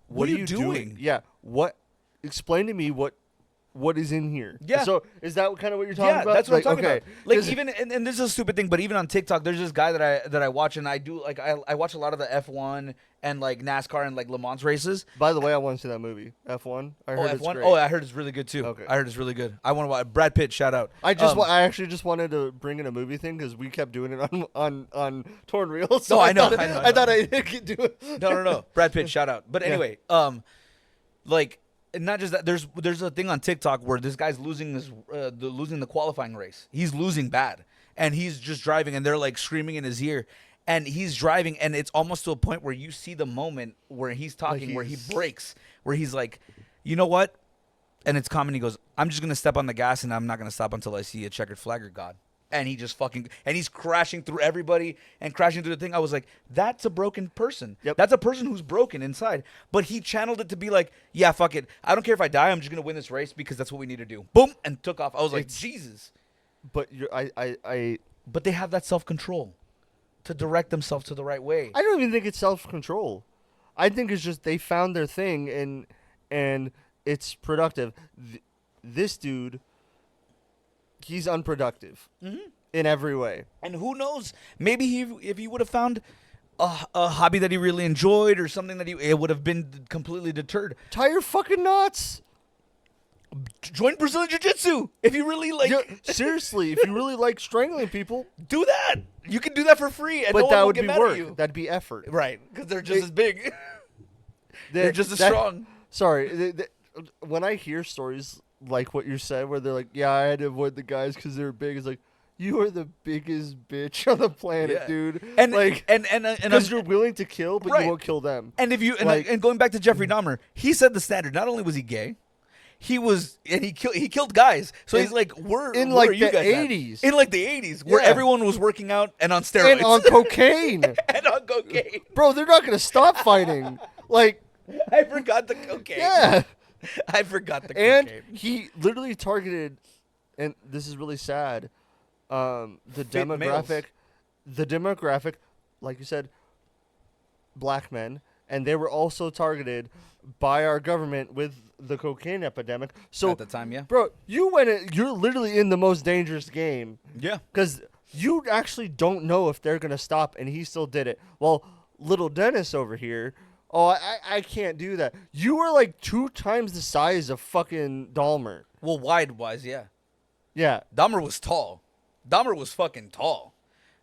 what are you doing? Yeah, what? Explain to me what is in here. Yeah. So is that kind of what you're talking about? That's what Like, I'm talking okay. about. Like 'Cause- even and this is a stupid thing, but even on TikTok, there's this guy that I watch, and I do like I watch a lot of the F1 and like NASCAR and like Le Mans races. By the way, I want to see that movie, F1. I heard it's F1. great. Oh, I heard it's really good too. Okay. I heard it's really good. I want to watch Brad Pitt. Shout out. I actually just wanted to bring in a movie thing because we kept doing it on Torn Reels. So No, I know, thought- I know, I I thought I could do it. No. Brad Pitt. Shout out. But Yeah. anyway, like. And not just that, there's a thing on TikTok where this guy's losing the qualifying race. He's losing bad, and he's just driving, and they're like screaming in his ear, and he's driving, and it's almost to a point where you see the moment where he's talking, where he breaks, where he's like, you know what? And it's common. He goes, I'm just gonna step on the gas, and I'm not gonna stop until I see a checkered flag or God. And he just and he's crashing through everybody and crashing through the thing. I was like, that's a broken person. Yep. That's a person who's broken inside. But he channeled it to be like, yeah, fuck it. I don't care if I die. I'm just going to win this race because that's what we need to do. Boom. And took off. I was like, Jesus. But I But they have that self-control to direct themselves to the right way. don't even think it's self-control. I think it's just they found their thing and it's productive. This dude, he's unproductive in every way. And who knows? Maybe if he would have found a hobby that he really enjoyed or something that it would have been completely deterred. Tie your fucking knots. Join Brazilian Jiu-Jitsu if you really like. Yeah, seriously, if you really like strangling people, Do that. You can do that for free, and but no one that will would get be mad work. at you. That'd be effort. Right, because they're just It- as big. They're just as strong. Sorry, when I hear stories like what you said, where they're like, "Yeah, I had to avoid the guys because they were big," it's like, you are the biggest bitch on the planet, Yeah. dude. And Like, and because you're willing to kill, but Right. you won't kill them. and if you like- and going back to Jeffrey Dahmer, he set the standard. Not only was he gay, he killed guys. So In- he's like, where in, where like, are you the guys at? 80s. In like the 80s, where Yeah. everyone was working out and on steroids And on cocaine, and on cocaine. bro. They're not gonna stop fighting. Like, I forgot the cocaine. yeah. I forgot the And cocaine. he literally targeted, and this is really sad. The Fit males. demographic, like you said, black men, and they were also targeted by our government with the cocaine epidemic. So, At the time, yeah. bro, you're literally in the most dangerous game Yeah. because you actually don't know if they're gonna stop, and he still did it. Well, little Dennis over here. Oh, I can't do that. You are like 2 times the size of fucking Dahmer. Well, wide-wise, yeah. Yeah. Dahmer was tall. Dahmer was fucking tall.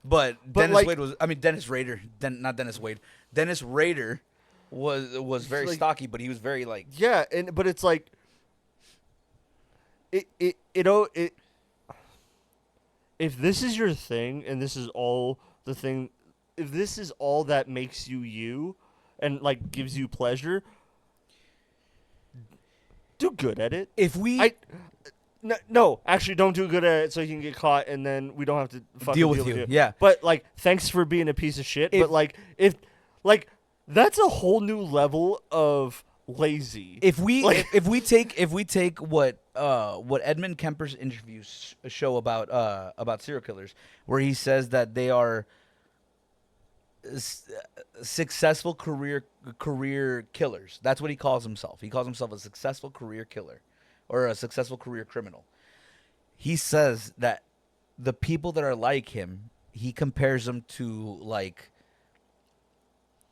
But Dennis like- Wade was, I mean, Dennis Rader. Not Dennis Wade. Dennis Rader was very like- stocky, but he was very, like, Yeah, but it's like it if this is your thing and this is all the thing, if this is all that makes you and like gives you pleasure, do good at it. if we No, actually, don't do good at it so you can get caught and then we don't have to fucking Deal with you, yeah. But like, thanks for being a piece of shit. If- but like, if like that's a whole new level of lazy. if we Like- if we take what Edmund Kemper's interviews show about serial killers, where he says that they are successful career killers. That's what he calls himself. He calls himself a successful career killer or a successful career criminal. He says that the people that are like him, he compares them to like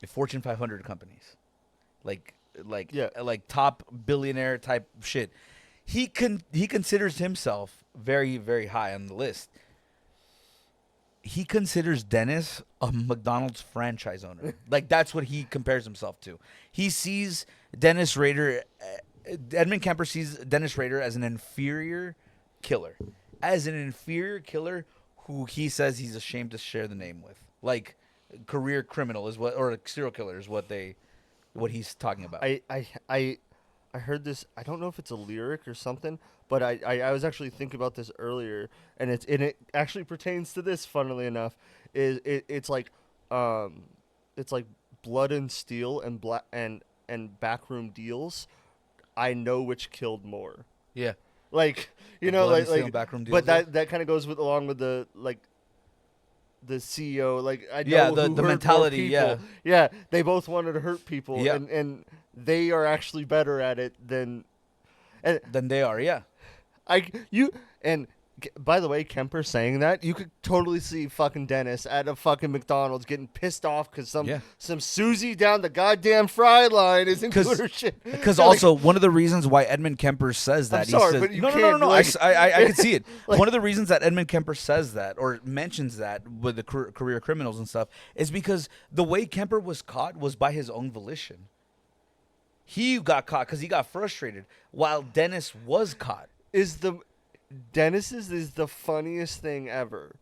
the Fortune 500 companies, Yeah. like top billionaire type shit. He considers himself very, very high on the list. He considers Dennis a McDonald's franchise owner. Like, that's what he compares himself to. He sees Dennis Rader, Edmund Kemper sees Dennis Rader as an inferior killer. As an inferior killer who he says he's ashamed to share the name with. Like, career criminal is what, or serial killer is what he's talking about. I heard this. I don't know if it's a lyric or something, but I was actually thinking about this earlier, and it actually pertains to this. Funnily enough, it's like blood and steel and black and backroom deals. I know which killed more. Yeah. Like, you The know, blood and like steel and backroom deals, but yeah. that kind of goes with along with the like. The CEO, like I know Yeah, who the hurt more mentality, people. Yeah. They both wanted to hurt people, Yeah. and they are actually better at it than. And Then they are, yeah. by the way, Kemper saying that, you could totally see fucking Dennis at a fucking McDonald's getting pissed off because Yeah. some Susie down the goddamn fry line isn't doing her shit. Because Yeah, like, also one of the reasons why Edmund Kemper says that I'm sorry, he says but you no, can't, no. like- I can see it. Like- One of the reasons that Edmund Kemper says that or mentions that with the career criminals and stuff is because the way Kemper was caught was by his own volition. He got caught because he got frustrated, while Dennis was caught. Dennis's is the funniest thing ever.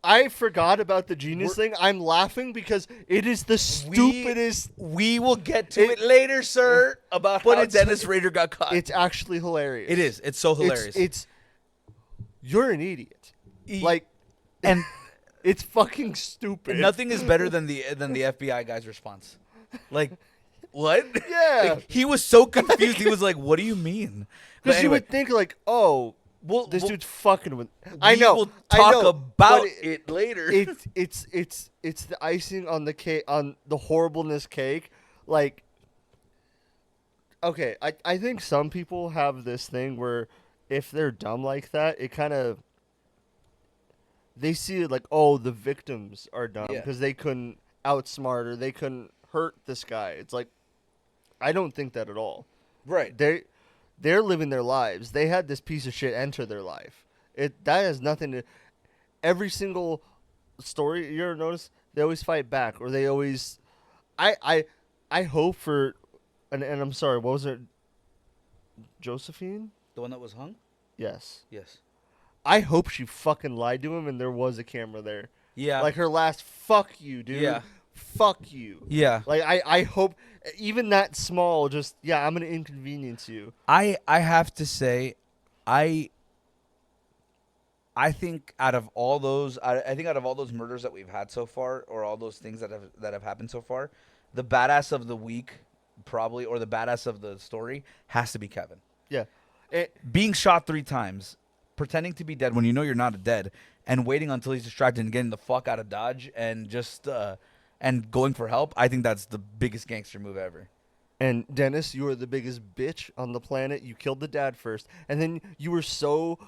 I forgot about the genius thing. I'm laughing because it is the stupidest. We will get to it later, sir. About But how it's- Dennis Rader got caught. It's actually hilarious. It is. It's so hilarious. It's you're an idiot. E- Like, and it's fucking stupid. nothing is better than the FBI guy's response. Like, what? Yeah. Like, he was so confused. He was like, "What do you mean?" But Because you anyway, would think like, oh, we'll- this we'll- dude's fucking with. we I know. will I talk know, about but it later. It's the icing on the cake, on the horribleness cake. Like, okay, I think some people have this thing where if they're dumb like that, it kind of they see it like, oh, the victims are dumb Yeah. because they couldn't outsmart or they couldn't hurt this guy. It's like, I don't think that at all. Right. They're living their lives. They had this piece of shit enter their life. That has nothing to. Every single story you ever notice, they always fight back, or they always. I hope for, and I'm sorry. What was it? Josephine? The one that was hung? Yes. Yes. I hope she fucking lied to him, and there was a camera there. Yeah. Like her last fuck you, dude. Yeah. Fuck you. Yeah. Like I hope even that small, just I'm gonna inconvenience you. I have to say, I think out of all those, I think out of all those murders that we've had so far, or all those things that have happened so far, the badass of the week, probably, or the badass of the story, has to be Kevin. Yeah. It, Being shot 3 times, pretending to be dead when you know you're not dead, and waiting until he's distracted and getting the fuck out of Dodge, and just and going for help. I think that's the biggest gangster move ever. and Dennis, you are the biggest bitch on the planet. You killed the dad first, and then you were so.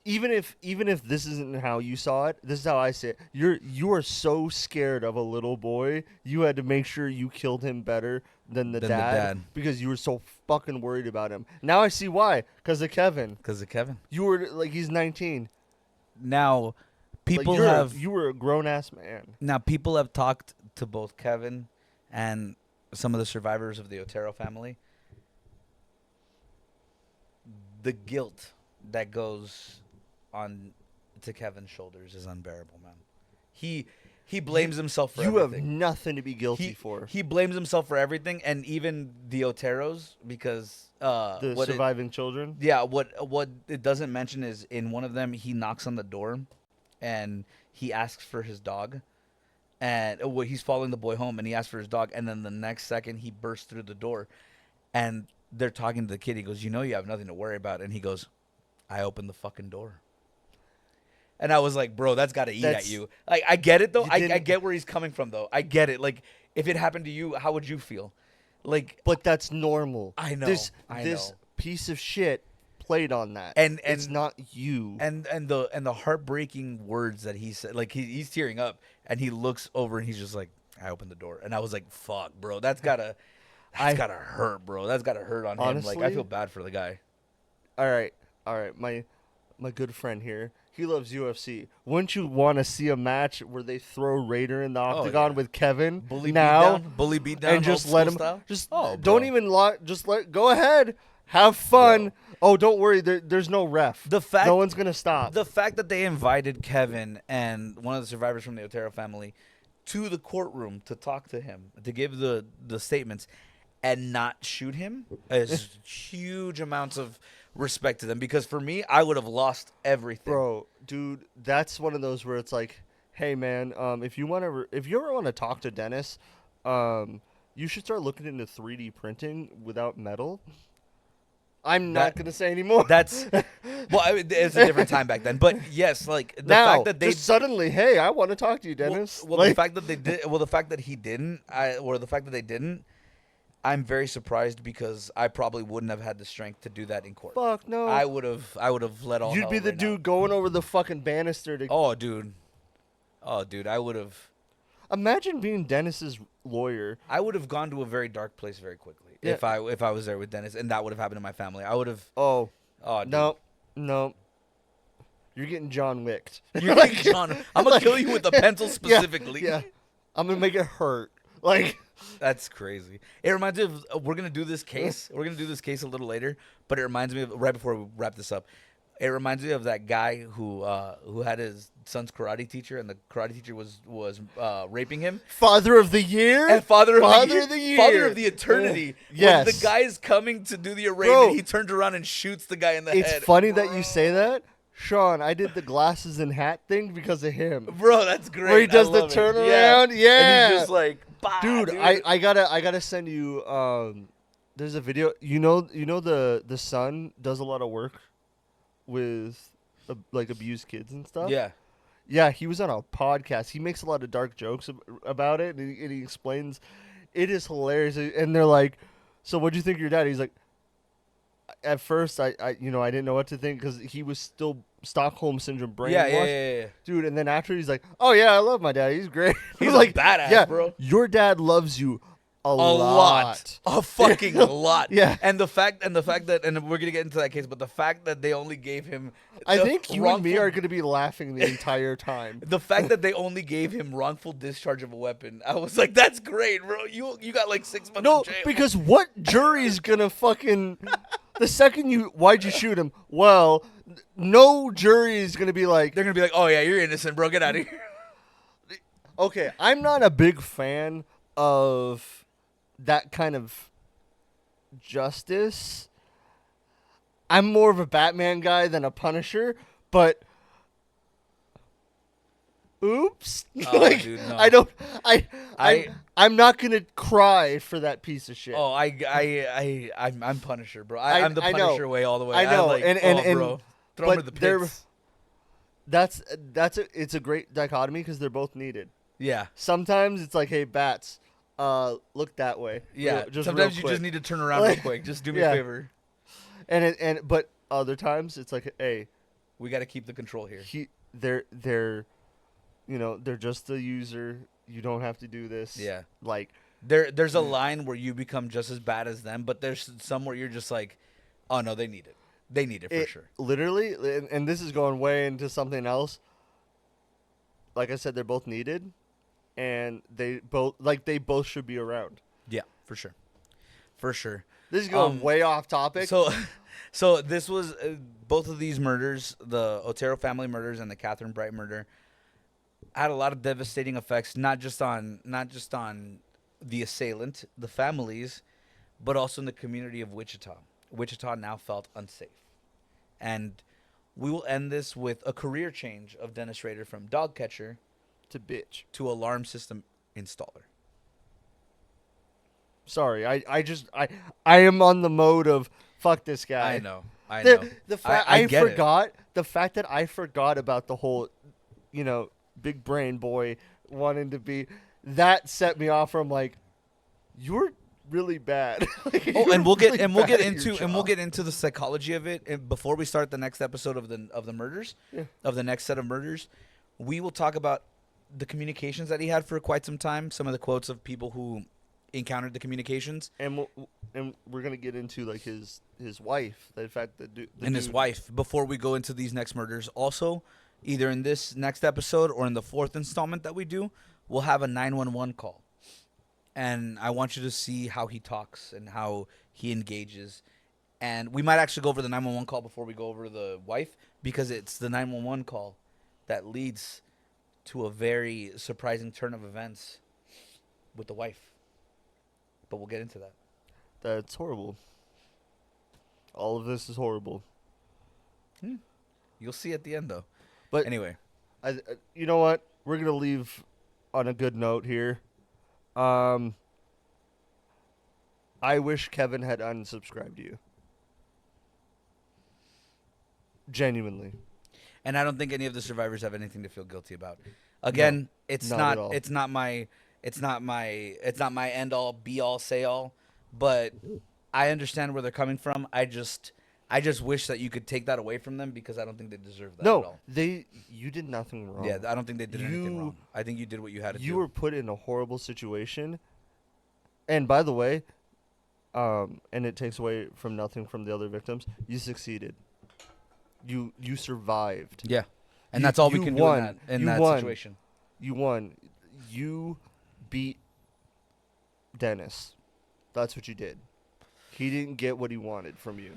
Even if this isn't how you saw it, this is how I see it. You are so scared of a little boy. You had to make sure you killed him better than the dad because you were so fucking worried about him. Now I see why. Because of Kevin. Because of Kevin. You were like he's 19. Now, people like you were a grown ass man. Now, people have talked to both Kevin and some of the survivors of the Otero family. The guilt that goes on to Kevin's shoulders is unbearable, man. He blames himself for everything. Everything. You have nothing to be guilty for. He blames himself for everything, and even the Oteros, because the surviving children. Yeah, what it doesn't mention is in one of them he knocks on the door, and he asks for his dog, and he's following the boy home, and he asks for his dog, and then the next second he bursts through the door, and they're talking to the kid. He goes, "You know, you have nothing to worry about," and he goes, "I opened the fucking door." And I was like, bro, that's got to eat at you. Like, I get it, though. I get where he's coming from, though. I get it. Like, if it happened to you, how would you feel? Like, but that's normal. I know. This know. piece of shit played on that, and it's not you. And the heartbreaking words that he said, like he's tearing up, and he looks over and he's just like, "I opened the door," and I was like, "Fuck, bro, that's gotta hurt, bro. That's gotta hurt on honestly, him." Like, I feel bad for the guy. All right, my good friend here. He loves UFC. Wouldn't you want to see a match where they throw Raider in the octagon with Kevin bully beat down, and just let him style? Just don't even just go ahead, have fun. Bro. Oh, don't worry. There's no ref. No one's gonna stop. The fact that they invited Kevin and one of the survivors from the Otero family to the courtroom to talk to him, to give the statements, and not shoot him is huge amounts of respect to them, because for me, I would have lost everything. Bro, dude, that's one of those where it's like, hey man, if you ever want to talk to Dennis, you should start looking into 3D printing without metal. I'm not gonna say anymore. That's it's a different time back then, but yes, like the fact that they just suddenly, hey, I want to talk to you, Dennis. Well, the fact that they did, the fact that he didn't, or the fact that they didn't. I'm very surprised, because I probably wouldn't have had the strength to do that in court. Fuck no. I would have let all. You'd be the dude going over the fucking banister to. Oh, dude, I would have. Imagine being Dennis's lawyer. I would have gone to a very dark place very quickly if I was there with Dennis, and that would have happened to my family. I would have. Oh, dude. No. You're getting John Wicked. You're getting John. I'm gonna kill you with a pencil specifically. Yeah. I'm gonna make it hurt. Like. That's crazy. It reminds me of we're gonna do this case. We're gonna do this case a little later, but it reminds me of right before we wrap this up. It reminds me of that guy who had his son's karate teacher, and the karate teacher was raping him. Father of the year, and father of the year, father of the eternity. Yes, when the guy's coming to do the arraignment, he turns around and shoots the guy in the head. It's funny that you say that. Sean, I did the glasses and hat thing because of him. Bro, that's great. Where he does the turnaround. Yeah. And he's just like, bah, dude. I gotta send you. There's a video. You know the son does a lot of work with like abused kids and stuff. Yeah. Yeah, he was on a podcast. He makes a lot of dark jokes about it, and he explains. It is hilarious, and they're like, "So what'd you think of your dad?" He's like, at first, I didn't know what to think, because he was still Stockholm syndrome brainwashed. Yeah. Dude, and then after he's like, "Oh yeah, I love my dad. He's great." He's like badass, bro. Your dad loves you A lot. A fucking lot. Yeah. And the fact that, and we're gonna get into that case, but the fact that they only gave him I the think you and me wrongful- are going to be laughing the entire time. the fact that they only gave him wrongful discharge of a weapon. I was like, that's great, bro. You got like 6 months No, in jail. because what jury's going to fucking... The second why'd you shoot him? Well, no jury is going to be like, they're gonna be like, oh yeah, you're innocent, bro. Get out of here. okay, I'm not a big fan of that kind of justice. I'm more of a Batman guy than a Punisher, but oops. Oh, dude, no. I don't I- I'm not going to cry for that piece of shit. Oh, I'm Punisher, bro. I'm the I know. Punisher way all the way. I know, I'm like, and bro, throw him but in the they're- pits. It's a great dichotomy because they're both needed. Yeah, Sometimes it's like, hey, bats, look that way. yeah. Just Sometimes real you quick. just need to turn around real quick. Just do me Yeah. a favor. But other times it's like, hey, We got to keep the control here. they're they're just a user. You don't have to do this. Yeah. Like, There's a line where you become just as bad as them, but there's some where you're just like, oh no, they need it. They need it for sure. Literally, and this is going way into something else. Like I said, they're both needed, and they both should be around. Yeah, for sure. For sure. This is going way off topic. So this was both of these murders, the Otero family murders and the Catherine Bright murder, had a lot of devastating effects, not just on the assailant, the families, but also in the community of Wichita. Wichita now felt unsafe. And we will end this with a career change of Dennis Rader from dog catcher to bitch. to alarm system installer. Sorry, I am on the mode of fuck this guy. I know. I forgot the fact that I forgot about the whole, big brain boy wanting to be. That set me off from like, you're really bad. Oh, and we'll get bad at your into the psychology of it. And before we start the next episode of the murders, of the next set of murders, we will talk about the communications that he had for quite some time. Some of the quotes of people who encountered the communications, and we're gonna get into like his wife. The fact that his wife. Before we go into these next murders, also either in this next episode or in the fourth installment that we do, we'll have a 911 call. And I want you to see how he talks and how he engages. And we might actually go over the 911 call before we go over the wife, because it's the 911 call that leads to a very surprising turn of events with the wife. But we'll get into that. That's horrible. All of this is horrible. You'll see at the end, though. But anyway, you know what? We're gonna leave on a good note here. I wish Kevin had unsubscribed to you. Genuinely. and I don't think any of the survivors have anything to feel guilty about. Again, No, it's not not at all. it's not my end all be all say all, but I understand where they're coming from. I just wish that you could take that away from them, because I don't think they deserve that at No, all. you did nothing wrong. Yeah, I don't think they did anything You- wrong. I think you did what you had to do. You were put in a horrible situation. And by the way, and it takes away from nothing from the other victims, you succeeded. You survived. Yeah, and You- that's all we you can won. do in You that won. situation. You won. You beat Dennis. That's what you did. He didn't get what he wanted from you.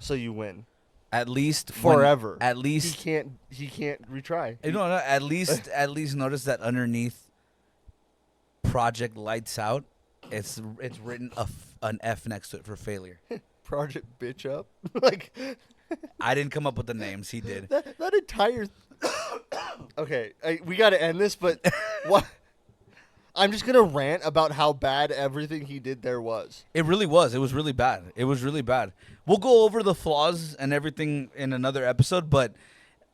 So you win. At least Forever. At He least can't retry. no. At least notice that underneath Project Lights Out, it's written an F next to it for failure. Project bitch up. Like I didn't come up with the names. He did. that entire. Okay, we got to end this, but what? I'm just gonna rant about how bad everything he did there was. It really was. It was really bad. It was really bad. We'll go over the flaws and everything in another episode, but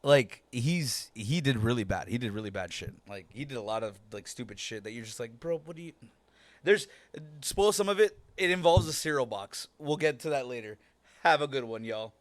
like he did really bad. He did really bad shit. Like he did a lot of like stupid shit that you're just like, bro, what do you? There's spoil some of it. It involves a cereal box. We'll get to that later. Have a good one, y'all.